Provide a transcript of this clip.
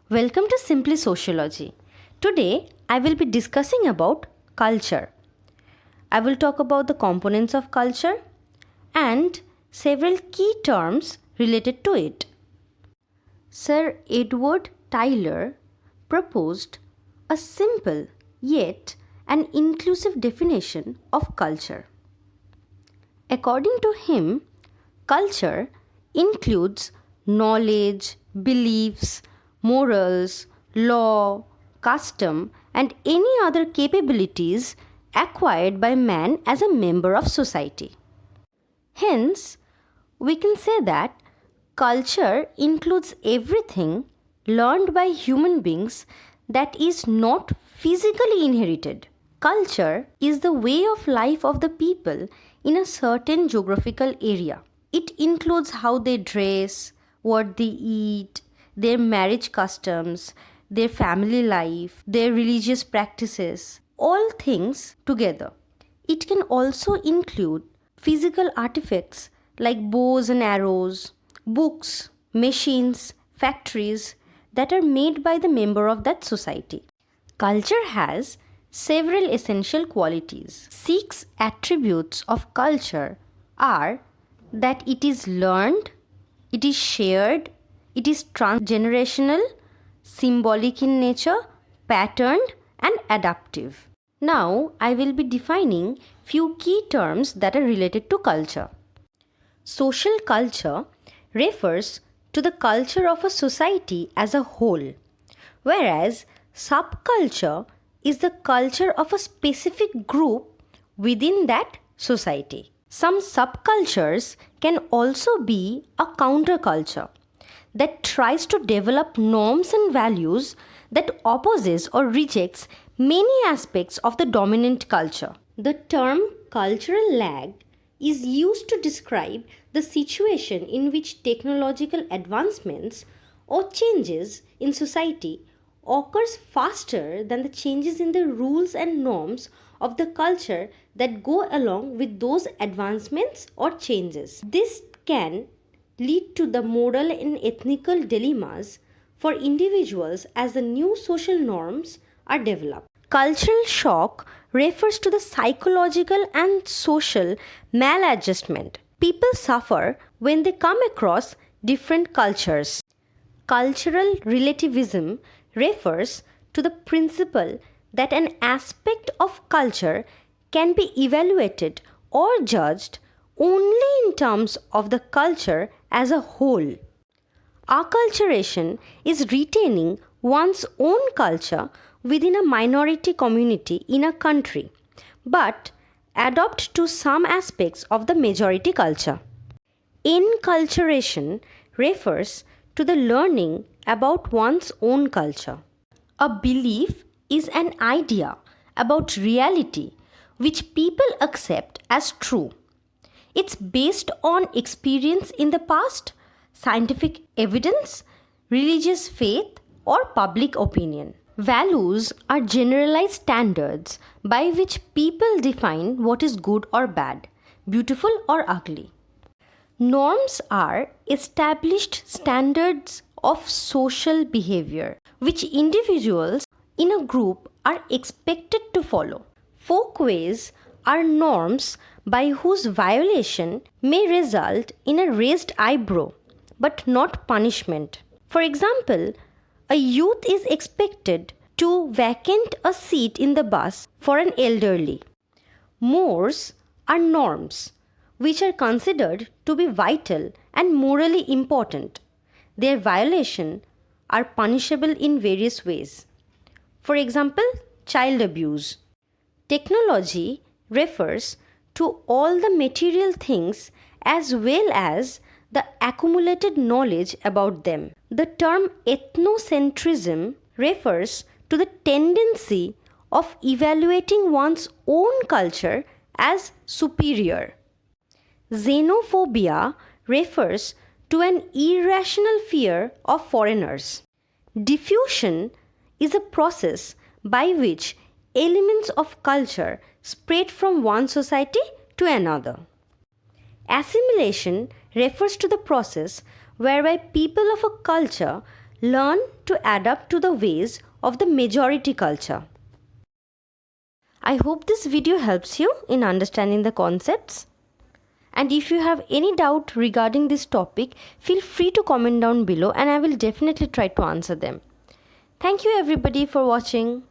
Welcome to Simply Sociology. Today I will be discussing about culture. I will talk about the components of culture and several key terms related to it. Sir Edward Tyler proposed a simple yet an inclusive definition of culture. According to him, culture includes knowledge, beliefs, morals, law, custom, and any other capabilities acquired by man as a member of society. Hence, we can say that culture includes everything learned by human beings that is not physically inherited. Culture is the way of life of the people in a certain geographical area. It includes how they dress, what they eat, their marriage customs, their family life, their religious practices, all things together. It can also include physical artifacts like bows and arrows, books, machines, factories that are made by the member of that society. Culture has several essential qualities. 6 attributes of culture are that it is learned, it is shared, it is transgenerational, symbolic in nature, patterned, and adaptive. Now, I will be defining few key terms that are related to culture. Social culture refers to the culture of a society as a whole, whereas subculture is the culture of a specific group within that society. Some subcultures can also be a counterculture that tries to develop norms and values that opposes or rejects many aspects of the dominant culture. The term cultural lag is used to describe the situation in which technological advancements or changes in society occurs faster than the changes in the rules and norms of the culture that go along with those advancements or changes. This can lead to the moral and ethical dilemmas for individuals as the new social norms are developed. Cultural shock refers to the psychological and social maladjustment people suffer when they come across different cultures. Cultural relativism refers to the principle that an aspect of culture can be evaluated or judged only in terms of the culture as a whole. Acculturation is retaining one's own culture within a minority community in a country, but adopt to some aspects of the majority culture. Enculturation refers to the learning about one's own culture. A belief is an idea about reality which people accept as true. It's based on experience in the past, scientific evidence, religious faith, or public opinion. Values are generalized standards by which people define what is good or bad, beautiful or ugly. Norms are established standards of social behavior which individuals in a group are expected to follow. Folkways are norms by whose violation may result in a raised eyebrow but not punishment. For example, a youth is expected to vacate a seat in the bus for an elderly. Mores are norms which are considered to be vital and morally important. Their violation are punishable in various ways. For example, child abuse. Technology refers to all the material things as well as the accumulated knowledge about them. The term ethnocentrism refers to the tendency of evaluating one's own culture as superior. Xenophobia refers to an irrational fear of foreigners. Diffusion is a process by which elements of culture spread from one society to another. Assimilation refers to the process whereby people of a culture learn to adapt to the ways of the majority culture. I hope this video helps you in understanding the concepts. And if you have any doubt regarding this topic, feel free to comment down below and I will definitely try to answer them. Thank you everybody for watching.